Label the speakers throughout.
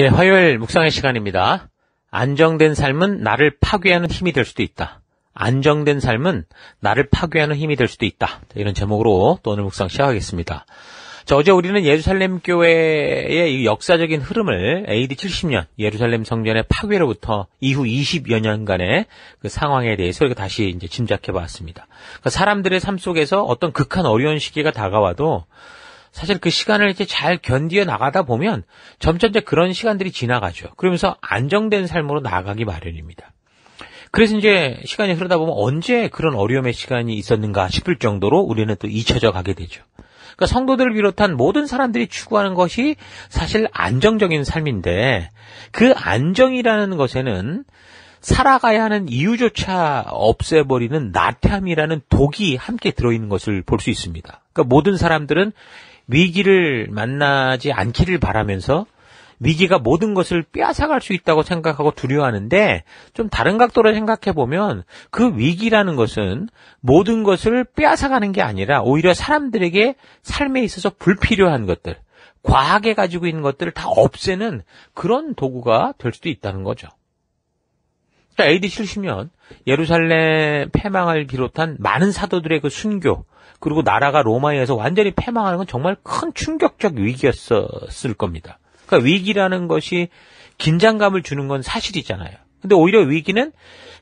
Speaker 1: 예, 화요일 묵상의 시간입니다. 안정된 삶은 나를 파괴하는 힘이 될 수도 있다. 안정된 삶은 나를 파괴하는 힘이 될 수도 있다. 이런 제목으로 또 오늘 묵상 시작하겠습니다. 어제 우리는 예루살렘 교회의 이 역사적인 흐름을 AD 70년 예루살렘 성전의 파괴로부터 이후 20여 년간의 그 상황에 대해서 우리가 다시 이제 짐작해 봤습니다. 그러니까 사람들의 삶 속에서 어떤 극한 어려운 시기가 다가와도 사실 그 시간을 이제 잘 견디어 나가다 보면 점점 이제 그런 시간들이 지나가죠. 그러면서 안정된 삶으로 나아가기 마련입니다. 그래서 이제 시간이 흐르다 보면 언제 그런 어려움의 시간이 있었는가 싶을 정도로 우리는 또 잊혀져 가게 되죠. 그러니까 성도들을 비롯한 모든 사람들이 추구하는 것이 사실 안정적인 삶인데 그 안정이라는 것에는 살아가야 하는 이유조차 없애버리는 나태함이라는 독이 함께 들어있는 것을 볼 수 있습니다. 그러니까 모든 사람들은 위기를 만나지 않기를 바라면서 위기가 모든 것을 빼앗아갈 수 있다고 생각하고 두려워하는데 좀 다른 각도로 생각해 보면 그 위기라는 것은 모든 것을 빼앗아가는 게 아니라 오히려 사람들에게 삶에 있어서 불필요한 것들, 과하게 가지고 있는 것들을 다 없애는 그런 도구가 될 수도 있다는 거죠. 그러니까 AD 70년 예루살렘 패망을 비롯한 많은 사도들의 그 순교 그리고 나라가 로마에 의해서 완전히 패망하는 건 정말 큰 충격적 위기였을 겁니다. 그러니까 위기라는 것이 긴장감을 주는 건 사실이잖아요. 근데 오히려 위기는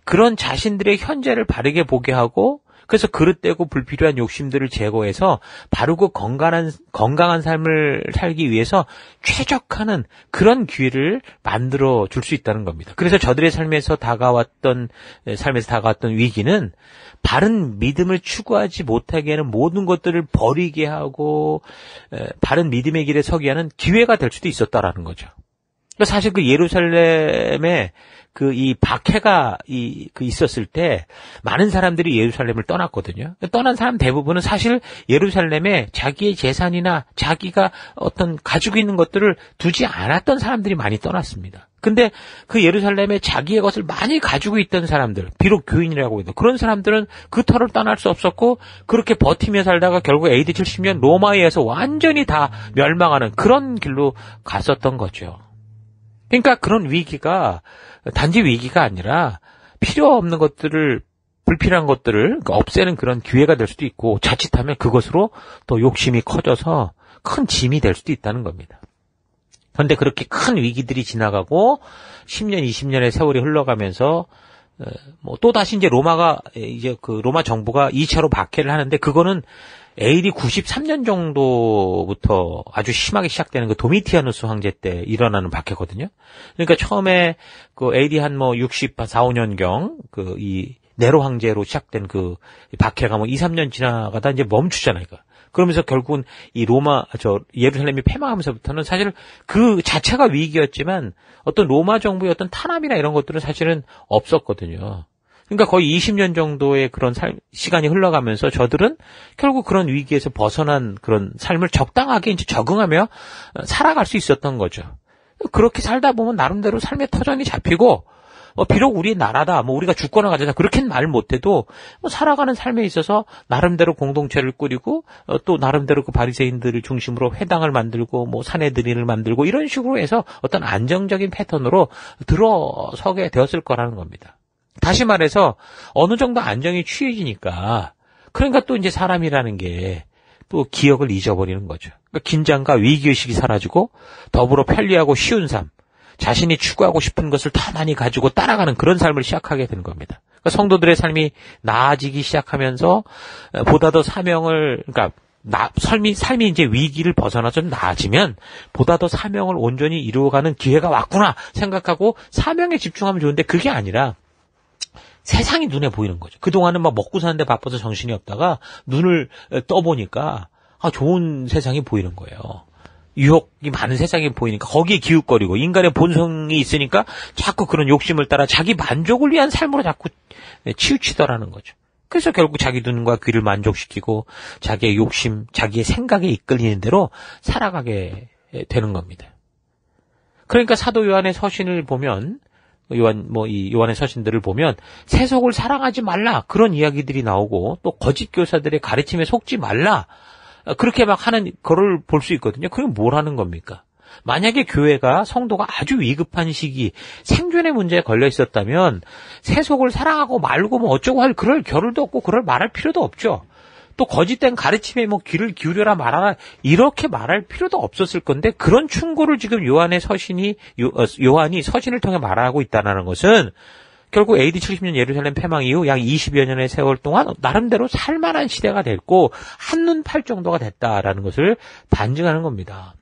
Speaker 1: 그런 자신들의 현재를 바르게 보게 하고 그래서 그릇되고 불필요한 욕심들을 제거해서 바르고 건강한 삶을 살기 위해서 최적화하는 그런 기회를 만들어 줄 수 있다는 겁니다. 그래서 저들의 삶에서 다가왔던 위기는 바른 믿음을 추구하지 못하게 하는 모든 것들을 버리게 하고 바른 믿음의 길에 서게 하는 기회가 될 수도 있었다라는 거죠. 사실 그 예루살렘에 이 박해가 있었을 때 많은 사람들이 예루살렘을 떠났거든요. 떠난 사람 대부분은 사실 예루살렘에 자기의 재산이나 자기가 어떤 가지고 있는 것들을 두지 않았던 사람들이 많이 떠났습니다. 근데 그 예루살렘에 자기의 것을 많이 가지고 있던 사람들, 비록 교인이라고 해도 그런 사람들은 그 터를 떠날 수 없었고 그렇게 버티며 살다가 결국 AD 70년 로마에 의해서 완전히 다 멸망하는 그런 길로 갔었던 거죠. 그러니까 그런 위기가 단지 위기가 아니라 필요 없는 것들을 불필요한 것들을 없애는 그런 기회가 될 수도 있고 자칫하면 그것으로 또 욕심이 커져서 큰 짐이 될 수도 있다는 겁니다. 그런데 그렇게 큰 위기들이 지나가고 10년, 20년의 세월이 흘러가면서 또 다시 이제 로마 정부가 2차로 박해를 하는데 그거는 AD 93년 정도부터 아주 심하게 시작되는 그 도미티아누스 황제 때 일어나는 박해거든요. 그러니까 처음에 그 AD 한 64, 5년경 이 네로 황제로 시작된 그 박해가 2, 3년 지나가다 이제 멈추잖아요. 그러면서 결국은 이 예루살렘이 패망하면서부터는 사실 그 자체가 위기였지만 어떤 로마 정부의 어떤 탄압이나 이런 것들은 사실은 없었거든요. 그러니까 거의 20년 정도의 그런 시간이 흘러가면서 저들은 결국 그런 위기에서 벗어난 그런 삶을 적당하게 이제 적응하며 살아갈 수 있었던 거죠. 그렇게 살다 보면 나름대로 삶의 터전이 잡히고 비록 우리 나라다, 우리가 주권을 가져다 그렇게는 말 못해도 살아가는 삶에 있어서 나름대로 공동체를 꾸리고 또 나름대로 그 바리새인들을 중심으로 회당을 만들고 사내들이를 만들고 이런 식으로 해서 어떤 안정적인 패턴으로 들어서게 되었을 거라는 겁니다. 다시 말해서 어느 정도 안정이 취해지니까 그러니까 또 이제 사람이라는 게 또 기억을 잊어버리는 거죠. 그러니까 긴장과 위기의식이 사라지고 더불어 편리하고 쉬운 삶, 자신이 추구하고 싶은 것을 더 많이 가지고 따라가는 그런 삶을 시작하게 되는 겁니다. 그러니까 성도들의 삶이 나아지기 시작하면서 보다 더 삶이 이제 위기를 벗어나서 좀 나아지면 보다 더 사명을 온전히 이루어가는 기회가 왔구나 생각하고 사명에 집중하면 좋은데 그게 아니라 세상이 눈에 보이는 거죠. 그동안은 먹고 사는데 바빠서 정신이 없다가 눈을 떠보니까 좋은 세상이 보이는 거예요. 유혹이 많은 세상이 보이니까 거기에 기웃거리고 인간의 본성이 있으니까 자꾸 그런 욕심을 따라 자기 만족을 위한 삶으로 자꾸 치우치더라는 거죠. 그래서 결국 자기 눈과 귀를 만족시키고 자기의 욕심, 자기의 생각에 이끌리는 대로 살아가게 되는 겁니다. 그러니까 사도 요한의 서신을 보면 요한의 서신들을 보면 세속을 사랑하지 말라 그런 이야기들이 나오고 또 거짓 교사들의 가르침에 속지 말라 그렇게 하는 거를 볼 수 있거든요. 그럼 뭘 하는 겁니까? 만약에 교회가 성도가 아주 위급한 시기, 생존의 문제에 걸려 있었다면 세속을 사랑하고 말고 뭐 어쩌고 할 그럴 겨를도 없고 그럴 말할 필요도 없죠. 또 거짓된 가르침에 뭐 귀를 기울여라 말아라 이렇게 말할 필요도 없었을 건데 그런 충고를 지금 요한이 서신을 통해 말하고 있다는 것은 결국 AD 70년 예루살렘 패망 이후 약 20여 년의 세월 동안 나름대로 살만한 시대가 됐고 한눈 팔 정도가 됐다라는 것을 반증하는 겁니다.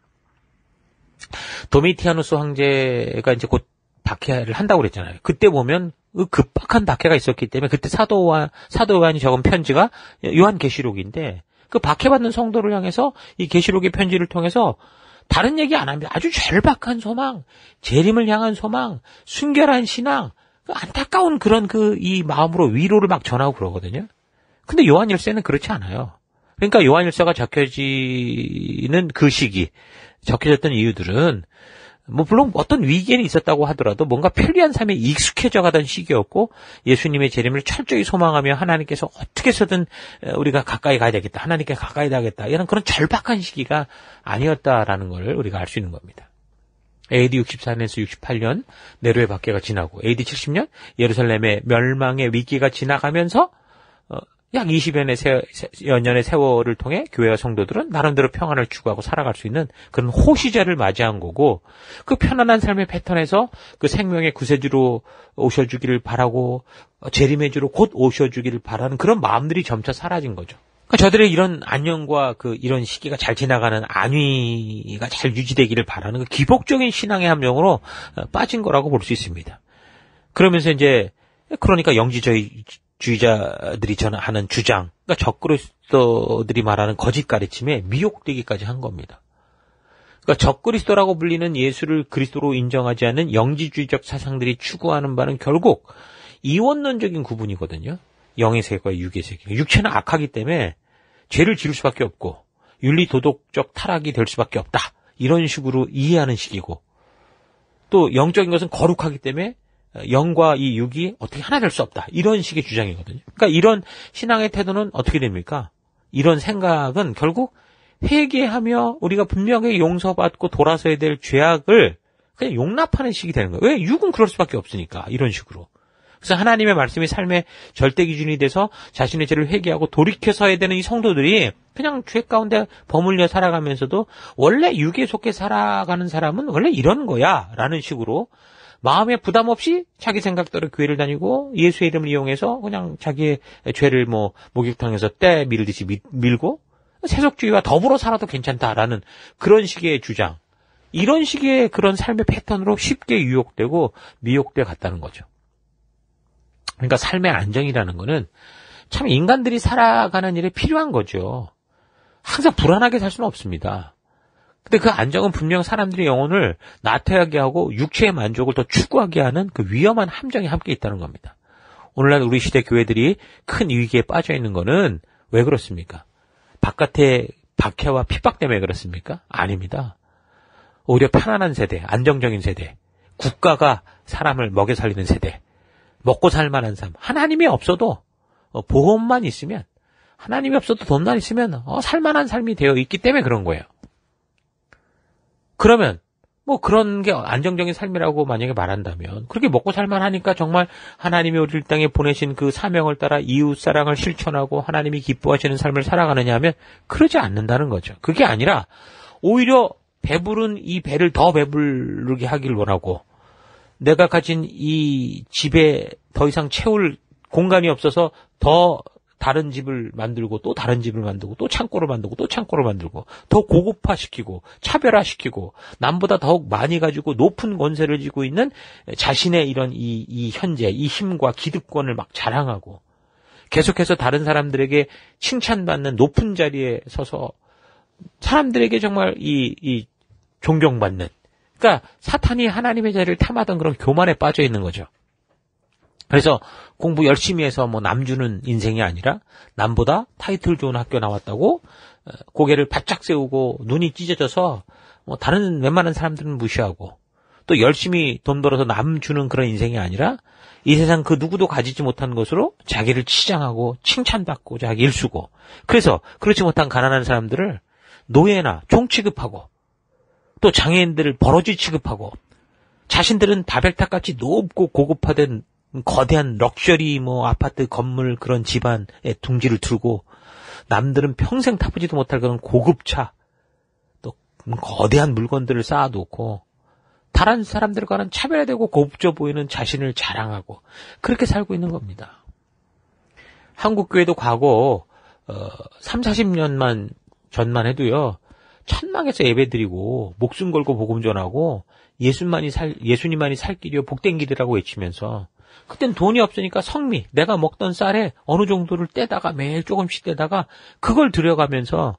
Speaker 1: 도미티아누스 황제가 이제 곧 박해를 한다고 그랬잖아요. 그때 보면 급박한 박해가 있었기 때문에 그때 사도 요한이 적은 편지가 요한계시록인데 그 박해받는 성도를 향해서 이 계시록의 편지를 통해서 다른 얘기 안 합니다. 아주 절박한 소망, 재림을 향한 소망, 순결한 신앙, 안타까운 그런 이 마음으로 위로를 막 전하고 그러거든요. 근데 요한일서는 그렇지 않아요. 그러니까 요한일서가 적혀지는 그 시기, 적혀졌던 이유들은 뭐 물론 어떤 위기는 있었다고 하더라도 뭔가 편리한 삶에 익숙해져 가던 시기였고 예수님의 재림을 철저히 소망하며 하나님께서 어떻게 해서든 우리가 가까이 가야 되겠다. 하나님께 가까이 가야겠다. 이런 그런 절박한 시기가 아니었다라는 걸 우리가 알 수 있는 겁니다. AD 64년에서 68년 네로의 박해가 지나고 AD 70년 예루살렘의 멸망의 위기가 지나가면서 약 20여 년의 세월을 통해 교회와 성도들은 나름대로 평안을 추구하고 살아갈 수 있는 그런 호시절을 맞이한 거고 그 편안한 삶의 패턴에서 그 생명의 구세주로 오셔주기를 바라고 재림의 주로 곧 오셔주기를 바라는 그런 마음들이 점차 사라진 거죠. 그러니까 저들의 이런 안녕과 이런 시기가 잘 지나가는 안위가 잘 유지되기를 바라는 그 기복적인 신앙의 함정으로 빠진 거라고 볼 수 있습니다. 그러면서 이제 그러니까 영지주의자들이 하는 주장, 그러니까 적그리스도들이 말하는 거짓 가르침에 미혹되기까지 한 겁니다. 그러니까 적그리스도라고 불리는 예수를 그리스도로 인정하지 않는 영지주의적 사상들이 추구하는 바는 결국 이원론적인 구분이거든요. 영의 세계와 육의 세계. 육체는 악하기 때문에 죄를 지을 수밖에 없고 윤리 도덕적 타락이 될 수밖에 없다. 이런 식으로 이해하는 식이고 또 영적인 것은 거룩하기 때문에 영과 이 육이 어떻게 하나 될 수 없다. 이런 식의 주장이거든요. 그러니까 이런 신앙의 태도는 어떻게 됩니까? 이런 생각은 결국 회개하며 우리가 분명히 용서받고 돌아서야 될 죄악을 그냥 용납하는 식이 되는 거예요. 왜? 육은 그럴 수밖에 없으니까. 이런 식으로. 그래서 하나님의 말씀이 삶의 절대 기준이 돼서 자신의 죄를 회개하고 돌이켜서야 되는 이 성도들이 그냥 죄 가운데 버물려 살아가면서도 원래 육에 속해 살아가는 사람은 원래 이런 거야 라는 식으로 마음에 부담 없이 자기 생각대로 교회를 다니고 예수의 이름을 이용해서 그냥 자기의 죄를 목욕탕에서 때 밀듯이 밀고 세속주의와 더불어 살아도 괜찮다라는 그런 식의 주장, 이런 식의 그런 삶의 패턴으로 쉽게 유혹되고 미혹돼 갔다는 거죠. 그러니까 삶의 안정이라는 거는 참 인간들이 살아가는 일에 필요한 거죠. 항상 불안하게 살 수는 없습니다. 근데 그 안정은 분명 사람들의 영혼을 나태하게 하고 육체의 만족을 더 추구하게 하는 그 위험한 함정이 함께 있다는 겁니다. 오늘날 우리 시대 교회들이 큰 위기에 빠져 있는 거는 왜 그렇습니까? 바깥의 박해와 핍박 때문에 그렇습니까? 아닙니다. 오히려 편안한 세대, 안정적인 세대, 국가가 사람을 먹여 살리는 세대, 먹고 살만한 삶, 하나님이 없어도 보험만 있으면, 하나님이 없어도 돈만 있으면 살만한 삶이 되어 있기 때문에 그런 거예요. 그러면 그런 게 안정적인 삶이라고 만약에 말한다면 그렇게 먹고 살만하니까 정말 하나님이 우리를 땅에 보내신 그 사명을 따라 이웃사랑을 실천하고 하나님이 기뻐하시는 삶을 살아가느냐 하면 그러지 않는다는 거죠. 그게 아니라 오히려 배부른 이 배를 더 배부르게 하길 원하고 내가 가진 이 집에 더 이상 채울 공간이 없어서 더 다른 집을 만들고 또 다른 집을 만들고 또 창고를 만들고 또 창고를 만들고 더 고급화시키고 차별화시키고 남보다 더욱 많이 가지고 높은 권세를 쥐고 있는 자신의 이런 이 현재 이 힘과 기득권을 막 자랑하고 계속해서 다른 사람들에게 칭찬받는 높은 자리에 서서 사람들에게 정말 이 존경받는, 그러니까 사탄이 하나님의 자리를 탐하던 그런 교만에 빠져 있는 거죠. 그래서 공부 열심히 해서 남 주는 인생이 아니라 남보다 타이틀 좋은 학교 나왔다고 고개를 바짝 세우고 눈이 찢어져서 다른 웬만한 사람들은 무시하고 또 열심히 돈 벌어서 남 주는 그런 인생이 아니라 이 세상 그 누구도 가지지 못한 것으로 자기를 치장하고 칭찬받고 자기 일수고, 그래서 그렇지 못한 가난한 사람들을 노예나 종 취급하고 또 장애인들을 버러지 취급하고 자신들은 바벨탑같이 높고 고급화된 거대한 럭셔리 아파트 건물 그런 집안에 둥지를 두고 남들은 평생 타보지도 못할 그런 고급차 또 거대한 물건들을 쌓아놓고 다른 사람들과는 차별화되고 고급져 보이는 자신을 자랑하고 그렇게 살고 있는 겁니다. 한국교회도 과거 3, 40년만 전만 해도요. 천막에서 예배드리고 목숨 걸고 복음 전하고 예수님만이 살 길이요 복된 길이라고 외치면서 그땐 돈이 없으니까 성미 내가 먹던 쌀에 어느 정도를 떼다가 매일 조금씩 떼다가 그걸 들여가면서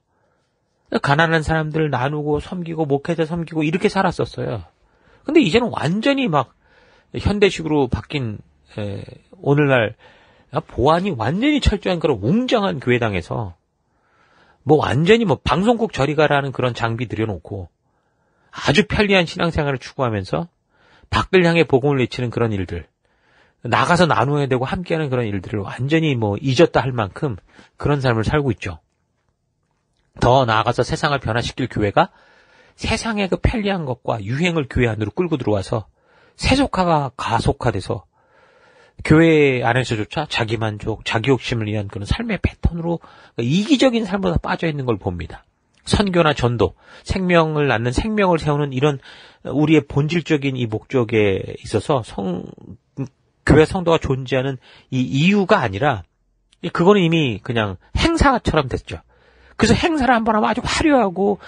Speaker 1: 가난한 사람들 나누고 섬기고 목회자 섬기고 이렇게 살았었어요. 근데 이제는 완전히 막 현대식으로 바뀐 오늘날 보안이 완전히 철저한 그런 웅장한 교회당에서 완전히 방송국 저리 가라는 그런 장비 들여놓고 아주 편리한 신앙생활을 추구하면서 밖을 향해 복음을 외치는 그런 일들, 나가서 나누어야 되고 함께하는 그런 일들을 완전히 잊었다 할 만큼 그런 삶을 살고 있죠. 더 나아가서 세상을 변화시킬 교회가 세상의 그 편리한 것과 유행을 교회 안으로 끌고 들어와서 세속화가 가속화돼서 교회 안에서조차 자기만족, 자기욕심을 위한 그런 삶의 패턴으로 이기적인 삶보다 빠져 있는 걸 봅니다. 선교나 전도, 생명을 낳는 생명을 세우는 이런 우리의 본질적인 이 목적에 있어서 교회 성도가 존재하는 이 이유가 아니라 그거는 이미 그냥 행사처럼 됐죠. 그래서 행사를 한번 하면 아주 화려하고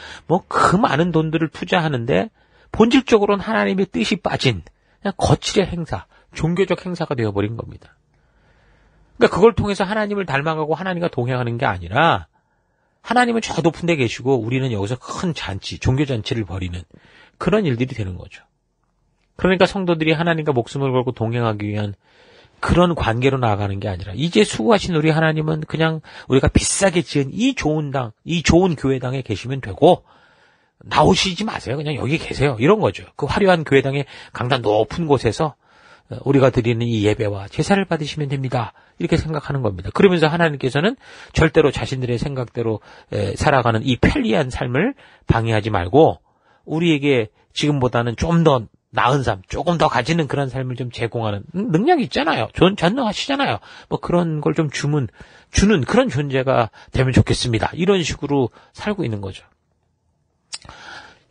Speaker 1: 그 많은 돈들을 투자하는데 본질적으로는 하나님의 뜻이 빠진 그냥 거칠의 행사, 종교적 행사가 되어버린 겁니다. 그러니까 그걸 통해서 하나님을 닮아가고 하나님과 동행하는 게 아니라 하나님은 저 높은 데 계시고 우리는 여기서 큰 잔치, 종교잔치를 벌이는 그런 일들이 되는 거죠. 그러니까 성도들이 하나님과 목숨을 걸고 동행하기 위한 그런 관계로 나아가는 게 아니라 이제 수고하신 우리 하나님은 그냥 우리가 비싸게 지은 이 좋은 당, 이 좋은 교회당에 계시면 되고 나오시지 마세요. 그냥 여기 계세요. 이런 거죠. 그 화려한 교회당의 강단 높은 곳에서 우리가 드리는 이 예배와 제사를 받으시면 됩니다. 이렇게 생각하는 겁니다. 그러면서 하나님께서는 절대로 자신들의 생각대로 살아가는 이 편리한 삶을 방해하지 말고 우리에게 지금보다는 좀 더 나은 삶, 조금 더 가지는 그런 삶을 좀 제공하는 능력이 있잖아요. 전능하시잖아요. 그런 걸 좀 주는 그런 존재가 되면 좋겠습니다. 이런 식으로 살고 있는 거죠.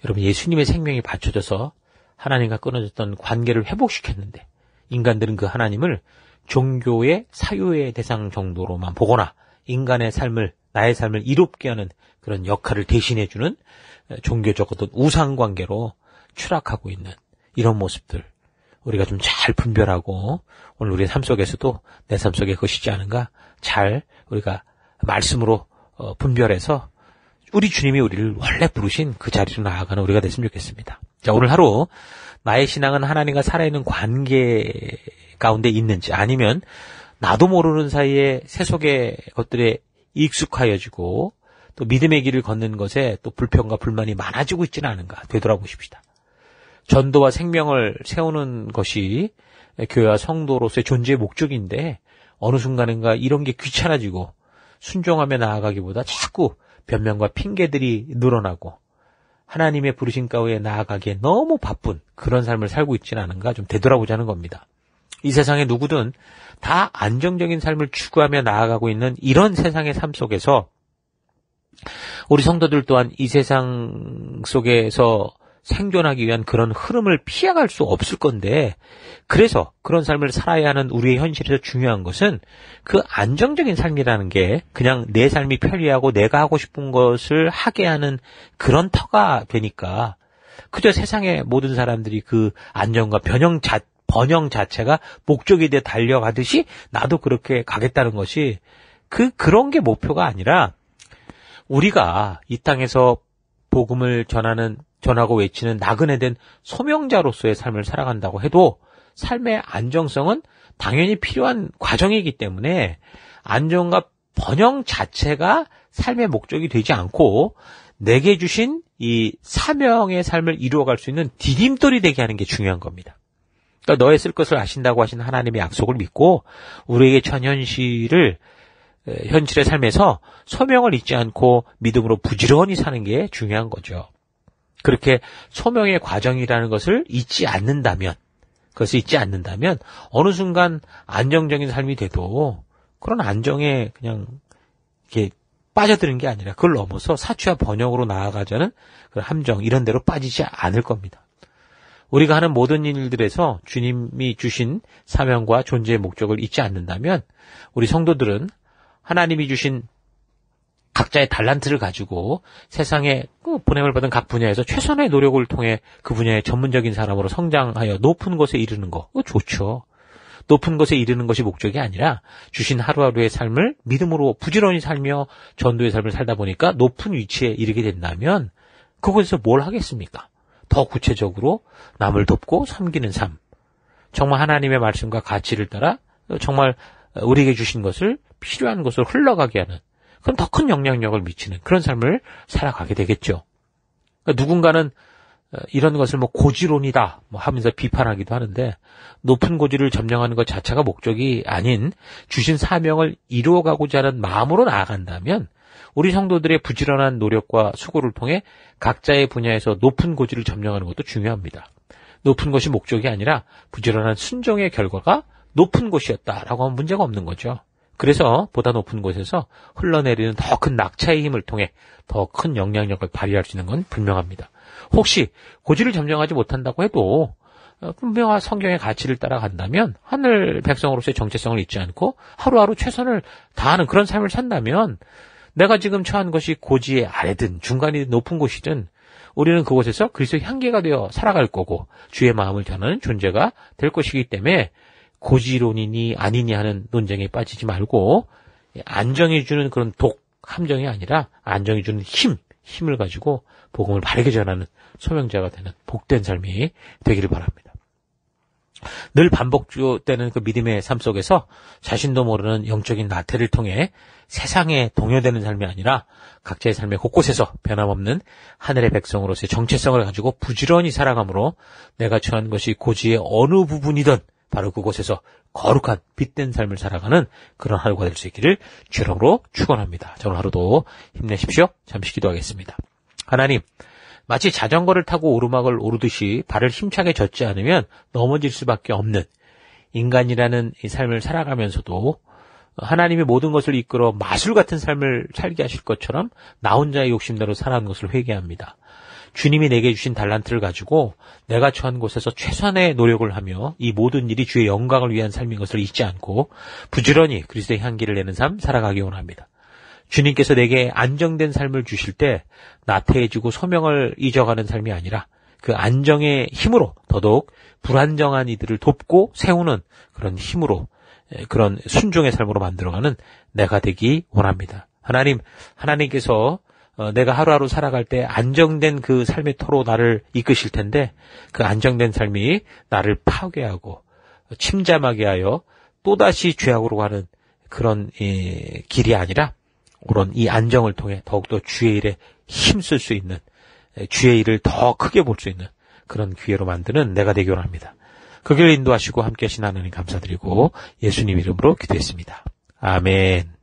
Speaker 1: 여러분, 예수님의 생명이 바쳐져서 하나님과 끊어졌던 관계를 회복시켰는데 인간들은 그 하나님을 종교의 사유의 대상 정도로만 보거나 인간의 삶을, 나의 삶을 이롭게 하는 그런 역할을 대신해주는 종교적 어떤 우상관계로 추락하고 있는 이런 모습들 우리가 좀 잘 분별하고 오늘 우리의 삶 속에서도 내 삶 속에 그것이지 않은가 잘 우리가 말씀으로 분별해서 우리 주님이 우리를 원래 부르신 그 자리로 나아가는 우리가 됐으면 좋겠습니다. 자, 오늘 하루 나의 신앙은 하나님과 살아있는 관계 가운데 있는지 아니면 나도 모르는 사이에 세속의 것들에 익숙하여지고 또 믿음의 길을 걷는 것에 또 불평과 불만이 많아지고 있지는 않은가 되돌아보십시다. 전도와 생명을 세우는 것이 교회와 성도로서의 존재의 목적인데 어느 순간인가 이런 게 귀찮아지고 순종하며 나아가기보다 자꾸 변명과 핑계들이 늘어나고 하나님의 부르신 가운데 나아가기에 너무 바쁜 그런 삶을 살고 있지는 않은가 좀 되돌아보자는 겁니다. 이 세상에 누구든 다 안정적인 삶을 추구하며 나아가고 있는 이런 세상의 삶 속에서 우리 성도들 또한 이 세상 속에서 생존하기 위한 그런 흐름을 피해갈 수 없을 건데 그래서 그런 삶을 살아야 하는 우리의 현실에서 중요한 것은 그 안정적인 삶이라는 게 그냥 내 삶이 편리하고 내가 하고 싶은 것을 하게 하는 그런 터가 되니까 그저 세상의 모든 사람들이 그 안정과 번영 자체가 목적에 대해 달려가듯이 나도 그렇게 가겠다는 것이 그런 게 목표가 아니라 우리가 이 땅에서 복음을 전하고 외치는 나그네 된 소명자로서의 삶을 살아간다고 해도 삶의 안정성은 당연히 필요한 과정이기 때문에 안정과 번영 자체가 삶의 목적이 되지 않고 내게 주신 이 사명의 삶을 이루어갈 수 있는 디딤돌이 되게 하는 게 중요한 겁니다. 그러니까 너의 쓸 것을 아신다고 하신 하나님의 약속을 믿고 우리에게 처한 현실의 삶에서 소명을 잊지 않고 믿음으로 부지런히 사는 게 중요한 거죠. 그렇게 소명의 과정이라는 것을 그것을 잊지 않는다면 어느 순간 안정적인 삶이 돼도 그런 안정에 그냥 이렇게 빠져드는 게 아니라 그걸 넘어서 사취와 번영으로 나아가자는 그 함정 이런 데로 빠지지 않을 겁니다. 우리가 하는 모든 일들에서 주님이 주신 사명과 존재의 목적을 잊지 않는다면 우리 성도들은 하나님이 주신 각자의 달란트를 가지고 세상에 보냄을 받은 각 분야에서 최선의 노력을 통해 그 분야의 전문적인 사람으로 성장하여 높은 곳에 이르는 거 좋죠. 높은 곳에 이르는 것이 목적이 아니라 주신 하루하루의 삶을 믿음으로 부지런히 살며 전도의 삶을 살다 보니까 높은 위치에 이르게 된다면 그곳에서 뭘 하겠습니까? 더 구체적으로 남을 돕고 섬기는 삶. 정말 하나님의 말씀과 가치를 따라 정말 우리에게 주신 것을 필요한 곳으로 흘러가게 하는 그럼 더 큰 영향력을 미치는 그런 삶을 살아가게 되겠죠. 그러니까 누군가는 이런 것을 고지론이다 하면서 비판하기도 하는데 높은 고지를 점령하는 것 자체가 목적이 아닌 주신 사명을 이루어가고자 하는 마음으로 나아간다면 우리 성도들의 부지런한 노력과 수고를 통해 각자의 분야에서 높은 고지를 점령하는 것도 중요합니다. 높은 것이 목적이 아니라 부지런한 순종의 결과가 높은 곳이었다라고 하면 문제가 없는 거죠. 그래서 보다 높은 곳에서 흘러내리는 더 큰 낙차의 힘을 통해 더 큰 영향력을 발휘할 수 있는 건 분명합니다. 혹시 고지를 점령하지 못한다고 해도 분명한 성경의 가치를 따라간다면 하늘 백성으로서의 정체성을 잊지 않고 하루하루 최선을 다하는 그런 삶을 산다면 내가 지금 처한 것이 고지의 아래든 중간이든 높은 곳이든 우리는 그곳에서 그리스도의 향기가 되어 살아갈 거고 주의 마음을 전하는 존재가 될 것이기 때문에 고지론이니 아니니 하는 논쟁에 빠지지 말고 안정해 주는 그런 함정이 아니라 안정해 주는 힘을 가지고 복음을 바르게 전하는 소명자가 되는 복된 삶이 되기를 바랍니다. 늘 반복되는 그 믿음의 삶 속에서 자신도 모르는 영적인 나태를 통해 세상에 동요되는 삶이 아니라 각자의 삶의 곳곳에서 변함없는 하늘의 백성으로서의 정체성을 가지고 부지런히 살아감으로 내가 처한 것이 고지의 어느 부분이든 바로 그곳에서 거룩한 빛된 삶을 살아가는 그런 하루가 될 수 있기를 주님으로 축원합니다. 자, 오늘 하루도 힘내십시오. 잠시 기도하겠습니다. 하나님, 마치 자전거를 타고 오르막을 오르듯이 발을 힘차게 젓지 않으면 넘어질 수밖에 없는 인간이라는 이 삶을 살아가면서도 하나님의 모든 것을 이끌어 마술 같은 삶을 살게 하실 것처럼 나 혼자의 욕심대로 살아가는 것을 회개합니다. 주님이 내게 주신 달란트를 가지고 내가 처한 곳에서 최선의 노력을 하며 이 모든 일이 주의 영광을 위한 삶인 것을 잊지 않고 부지런히 그리스도의 향기를 내는 삶 살아가기 원합니다. 주님께서 내게 안정된 삶을 주실 때 나태해지고 소명을 잊어가는 삶이 아니라 그 안정의 힘으로 더더욱 불안정한 이들을 돕고 세우는 그런 힘으로 그런 순종의 삶으로 만들어가는 내가 되기 원합니다. 하나님께서 내가 하루하루 살아갈 때 안정된 그 삶의 터로 나를 이끄실 텐데 그 안정된 삶이 나를 파괴하고 침잠하게 하여 또다시 죄악으로 가는 그런 길이 아니라 그런 이 안정을 통해 더욱더 주의 일에 힘쓸 수 있는 주의 일을 더 크게 볼 수 있는 그런 기회로 만드는 내가 되기 원합니다. 그 길을 인도하시고 함께 하신 하나님 감사드리고 예수님 이름으로 기도했습니다. 아멘.